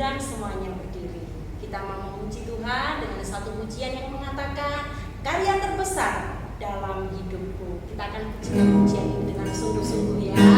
Tuhan, semuanya berdiri. Kita mau memuji Tuhan dengan satu pujian yang mengatakan karya terbesar dalam hidupku. Kita akan pujian ini dengan sungguh-sungguh ya.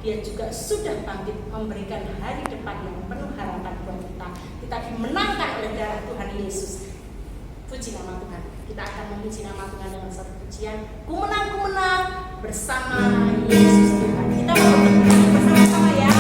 Dia juga sudah bangkit memberikan hari depan yang penuh harapan buat kita. Kita dimenangkan oleh darah Tuhan Yesus. Puji nama Tuhan. Kita akan memuji nama Tuhan dengan satu pujian. Ku menang bersama Yesus Tuhan. Kita mau bernyanyi bersama-sama ya.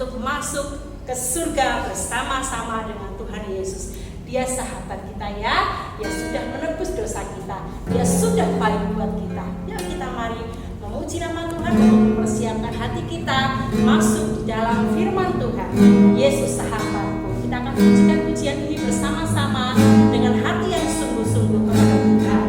untuk masuk ke surga bersama-sama dengan Tuhan Yesus. Dia sahabat kita ya, dia sudah menebus dosa kita, dia sudah baik buat kita. Yuk kita mari memuji nama Tuhan untuk mempersiapkan hati kita masuk di dalam firman Tuhan. Yesus sahabatku, kita akan pujikan pujian ini bersama-sama dengan hati yang sungguh-sungguh kepada Tuhan.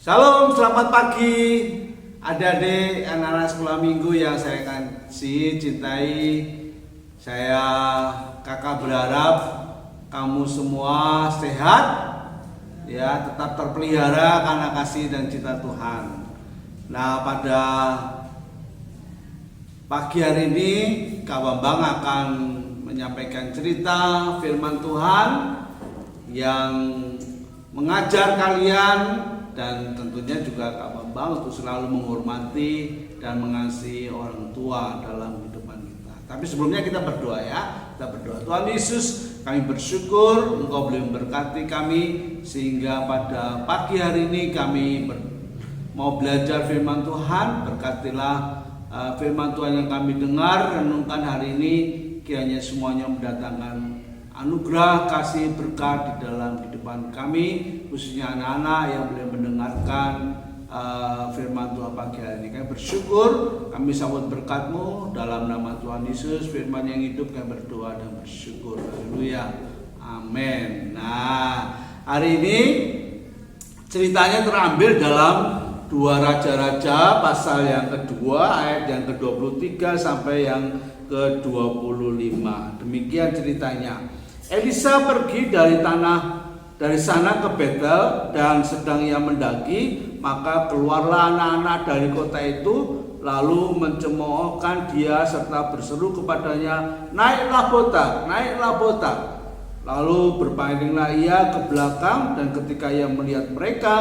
Shalom, selamat pagi adik-adik anak-anak sekolah minggu yang saya kasih, cintai. Saya kakak berharap kamu semua sehat ya, tetap terpelihara karena kasih dan cinta Tuhan. Nah, pada pagi hari ini Kak Bambang akan menyampaikan cerita firman Tuhan yang mengajar kalian, dan tentunya juga Kak Bambang untuk selalu menghormati dan mengasihi orang tua dalam kehidupan kita. Tapi sebelumnya kita berdoa ya. Kita berdoa. Tuhan Yesus, kami bersyukur Engkau boleh memberkati kami sehingga pada pagi hari ini kami mau belajar firman Tuhan. Berkatilah firman Tuhan yang kami dengar, renungkan hari ini, kiranya semuanya mendatangkan anugerah, kasih, berkat di dalam kehidupan kami, khususnya anak-anak yang boleh mendengarkan firman Tuhan pagi hari ini. Kami bersyukur, kami sambut berkat-Mu dalam nama Tuhan Yesus, firman yang hidup. Kami berdoa dan bersyukur. Haleluya, amin. Nah, hari ini ceritanya terambil dalam 2 Raja-Raja pasal yang kedua ayat yang ke-23 sampai yang ke-25. Demikian ceritanya. Elisa pergi dari sana ke Betel, dan sedang ia mendaki, maka keluarlah anak-anak dari kota itu, lalu mencemoohkan dia serta berseru kepadanya, naiklah botak. Lalu berpalinglah ia ke belakang, dan ketika ia melihat mereka,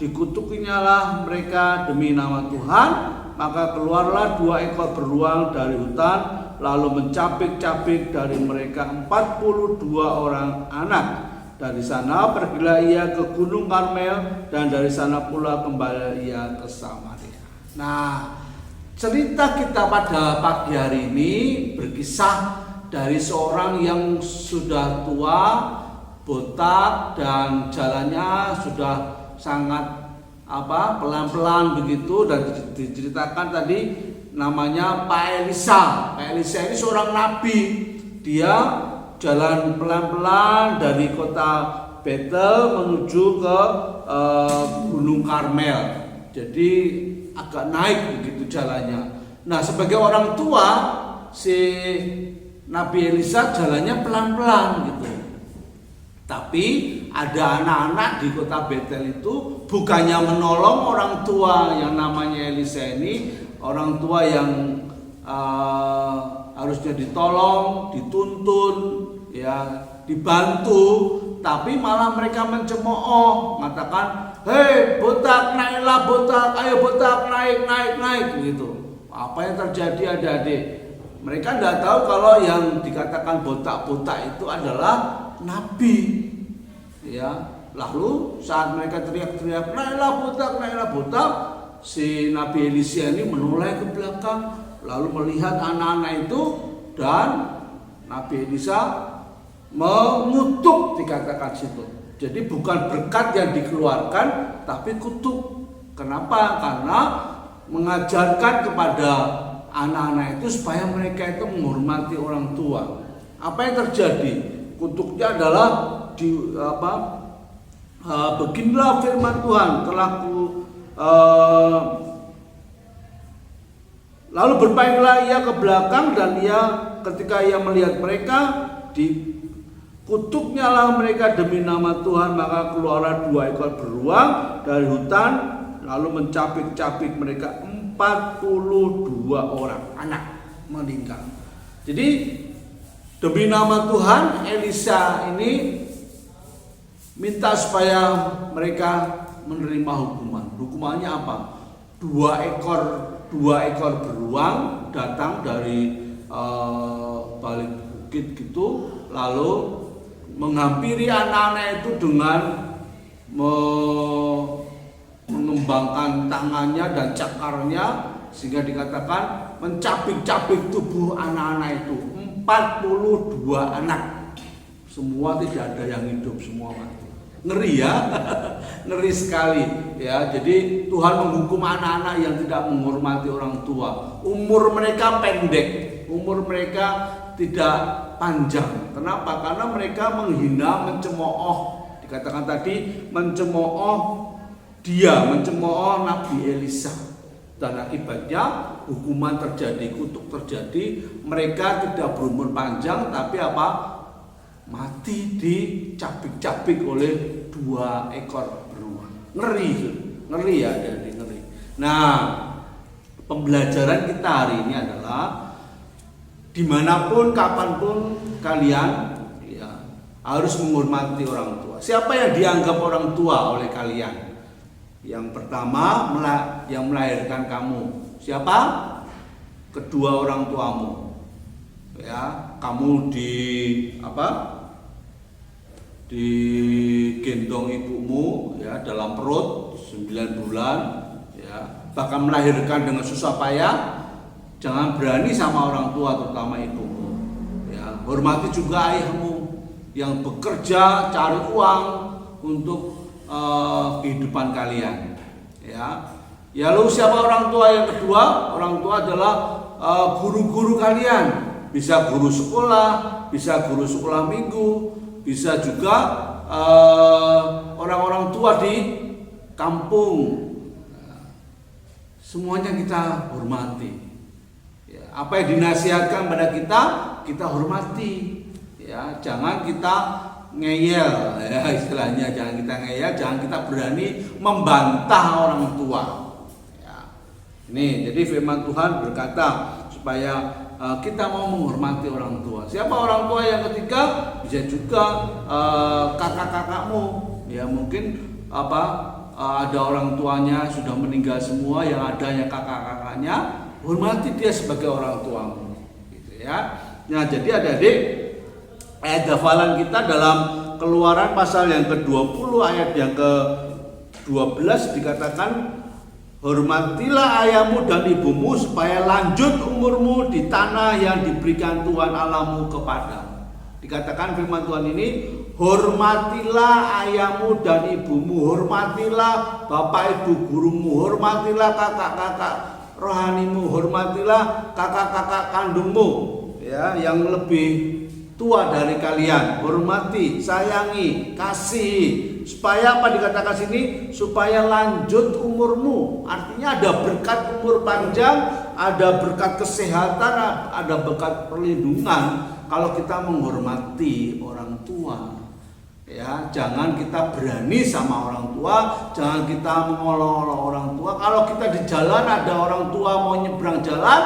dikutukinya mereka demi nama Tuhan. Maka keluarlah 2 ekor beruang dari hutan, lalu mencapik-capik dari mereka 42 orang anak. Dari sana pergilah ia ke Gunung Karmel, dan dari sana pula kembali ia ke Samaria. Nah, cerita kita pada pagi hari ini berkisah dari seorang yang sudah tua, botak, dan jalannya sudah sangat pelan-pelan begitu, dan diceritakan tadi namanya Pak Elisa. Pak Elisa ini seorang nabi. Dia jalan pelan-pelan dari kota Betel menuju ke Gunung Karmel. Jadi agak naik begitu jalannya. Nah, sebagai orang tua, si Nabi Elisa jalannya pelan-pelan gitu. Tapi ada anak-anak di kota Betel itu bukannya menolong orang tua yang namanya Elisa ini, orang tua yang harusnya ditolong, dituntun, ya, dibantu, tapi malah mereka mencemooh, mengatakan, "Hei, botak, naiklah botak, ayo botak, naik gitu." Apa yang terjadi adik-adik? Mereka tidak tahu kalau yang dikatakan botak-botak itu adalah nabi, ya. Lalu saat mereka teriak-teriak, naiklah botak, si Nabi Elisa ini menoleh ke belakang, lalu melihat anak-anak itu, dan Nabi Elisa mengutuk, dikatakan situ. Jadi bukan berkat yang dikeluarkan, tapi kutuk. Kenapa? Karena mengajarkan kepada anak-anak itu supaya mereka itu menghormati orang tua. Apa yang terjadi? Kutuknya adalah beginilah firman Tuhan, lalu berpalinglah ia ke belakang, dan ketika ia melihat mereka, dikutuknya lah mereka demi nama Tuhan. Maka keluarlah 2 ekor beruang dari hutan, lalu mencapik-capik mereka. 42 orang anak meninggal. Jadi demi nama Tuhan, Elisa ini minta supaya mereka menerima hukuman. Hukumannya apa? 2 ekor beruang datang dari balik bukit gitu, lalu menghampiri anak-anak itu dengan mengembangkan tangannya dan cakarnya, sehingga dikatakan mencapik-capik tubuh anak-anak itu. 42 anak, semua tidak ada yang hidup, semua mati. Ngeri ya, ngeri sekali ya. Jadi Tuhan menghukum anak-anak yang tidak menghormati orang tua. Umur mereka pendek, umur mereka tidak panjang. Kenapa? Karena mereka menghina, mencemooh. Dikatakan tadi mencemooh Nabi Elisa, dan akibatnya hukuman terjadi, kutuk terjadi. Mereka tidak berumur panjang, tapi mati dicapik-capik oleh 2 ekor beruang. Ngeri ya, jadi ngeri. Nah, pembelajaran kita hari ini adalah dimanapun, kapanpun kalian harus menghormati orang tua. Siapa yang dianggap orang tua oleh kalian? Yang pertama, yang melahirkan kamu. Siapa? Kedua orang tuamu. Ya, kamu digendong ibumu ya dalam perut 9 bulan ya, bahkan melahirkan dengan susah payah. Jangan berani sama orang tua, terutama ibumu. Ya, hormati juga ayahmu yang bekerja cari uang untuk kehidupan kalian. Ya, lalu siapa orang tua yang kedua? Orang tua adalah guru-guru kalian. Bisa guru sekolah, bisa guru sekolah minggu, bisa juga orang-orang tua di kampung. Semuanya kita hormati. Ya, apa yang dinasihatkan pada kita hormati. Ya, jangan kita ngeyel, ya istilahnya, jangan kita ngeyel, jangan kita berani membantah orang tua. Ya. Ini jadi firman Tuhan berkata supaya kita mau menghormati orang tua. Siapa orang tua yang ketiga? Bisa juga kakak-kakakmu. Ya mungkin ada orang tuanya sudah meninggal semua, yang adanya kakak-kakaknya, hormati dia sebagai orang tuamu. Gitu ya. Nah, jadi adik-adik, ayat hafalan kita dalam Keluaran pasal yang ke-20 ayat yang ke-12 dikatakan, hormatilah ayahmu dan ibumu supaya lanjut umurmu di tanah yang diberikan Tuhan Allahmu kepadamu. Dikatakan firman Tuhan ini, hormatilah ayahmu dan ibumu, hormatilah bapak ibu gurumu, hormatilah kakak-kakak rohanimu, hormatilah kakak-kakak kandungmu ya yang lebih tua dari kalian, hormati, sayangi, kasihi. Supaya apa dikatakan sini? Supaya lanjut umurmu. Artinya ada berkat umur panjang, ada berkat kesehatan, ada berkat perlindungan kalau kita menghormati orang tua. Ya, jangan kita berani sama orang tua, jangan kita mengolok-olok orang tua. Kalau kita di jalan ada orang tua mau nyebrang jalan,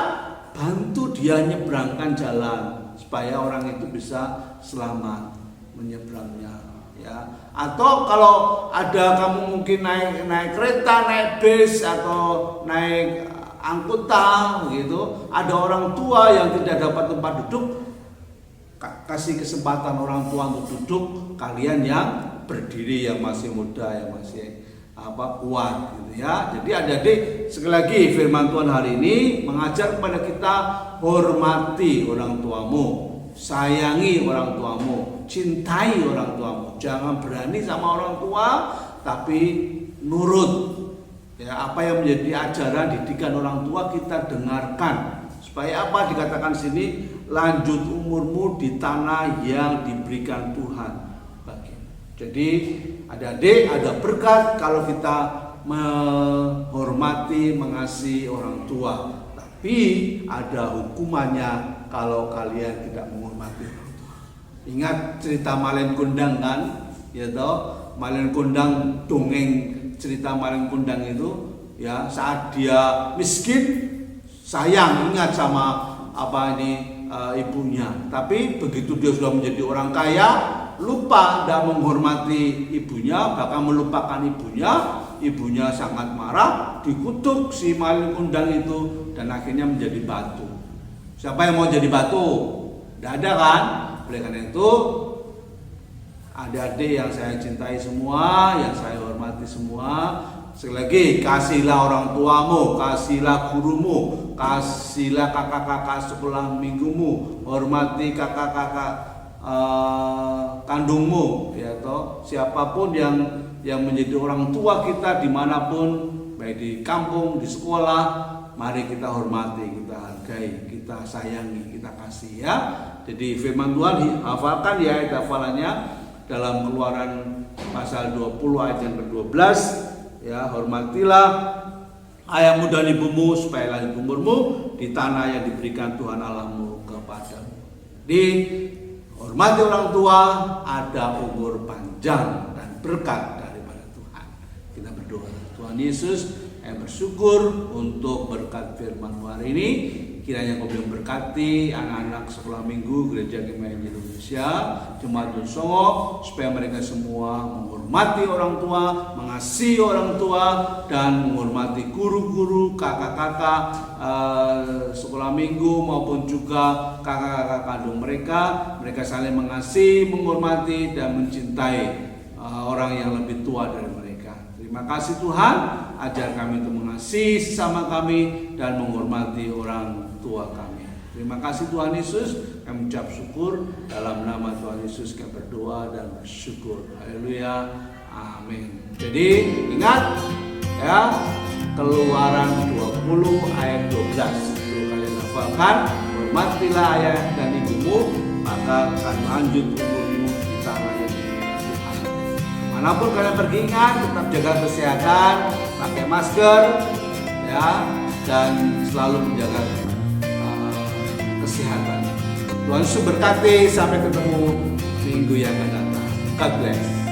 bantu dia nyebrangkan jalan supaya orang itu bisa selamat menyeberangnya. Ya, atau kalau ada kamu mungkin naik kereta, naik bis atau naik angkutan begitu, ada orang tua yang tidak dapat tempat duduk, kasih kesempatan orang tua untuk duduk, kalian yang berdiri yang masih muda, yang masih kuat gitu ya. Jadi adik-adik, sekali lagi firman Tuhan hari ini mengajar kepada kita, hormati orang tuamu, sayangi orang tuamu, cintai orang tuamu. Jangan berani sama orang tua, tapi nurut. Ya, apa yang menjadi ajaran didikan orang tua kita dengarkan. Supaya apa dikatakan sini? Lanjut umurmu di tanah yang diberikan Tuhan bagimu. Jadi adik-adik, ada berkat kalau kita menghormati, mengasihi orang tua. Tapi ada hukumannya kalau kalian tidak menghormati orang tua. Ingat cerita Malin Kundang kan? Ya toh, Malin Kundang, dongeng cerita Malin Kundang itu ya, saat dia miskin sayang, ingat sama ibunya. Tapi begitu dia sudah menjadi orang kaya, lupa dan menghormati ibunya, bahkan melupakan ibunya. Ibunya sangat marah, dikutuk si Malin Kundang itu dan akhirnya menjadi batu. Siapa yang mau jadi batu? Tidak ada kan? Oleh karena itu, adik-adik yang saya cintai semua, yang saya hormati semua, sekali lagi, kasihlah orang tuamu, kasihlah gurumu, kasihlah kakak-kakak sekolah minggumu, hormati kakak-kakak kandungmu, ya toh. Siapapun yang menjadi orang tua kita dimanapun, baik di kampung, di sekolah, mari kita hormati, kita hargai, kita sayangi, kita kasih ya. Jadi firman Tuhan hafalkan ya, ayat hafalannya dalam Keluaran pasal 20 ayat yang ke-12 ya, hormatilah ayahmu dan ibumu supaya lanjut umurmu di tanah yang diberikan Tuhan Allahmu kepadamu. Di hormati orang tua, ada umur panjang dan berkat daripada Tuhan. Kita berdoa. Tuhan Yesus, saya bersyukur untuk berkat firman Tuhan ini. Kiranya Kau memberkati anak-anak sekolah minggu Gereja Kemahiran Indonesia, Jemaat Songo, supaya mereka semua menghormati orang tua, mengasihi orang tua, dan menghormati guru-guru, kakak-kakak sekolah minggu maupun juga kakak-kakak kandung mereka. Mereka saling mengasihi, menghormati, dan mencintai orang yang lebih tua dari mereka. Terima kasih Tuhan, ajar kami untuk mengasihi sesama kami dan menghormati orang tua kami. Terima kasih Tuhan Yesus, kami ucap syukur dalam nama Tuhan Yesus kami berdoa dan bersyukur. Haleluya, amin. Jadi ingat ya, Keluaran 20 ayat 12 itu kalian hafalkan. Hormatilah ayah dan ibumu, maka akan lanjut umurmu di tanah yang diberikan Tuhan. Manapun kalian pergi, ingat tetap jaga kesehatan, pakai masker ya, dan selalu menjaga kesehatan. Tuhan Yesus berkati, sampai ketemu minggu yang akan datang. God bless.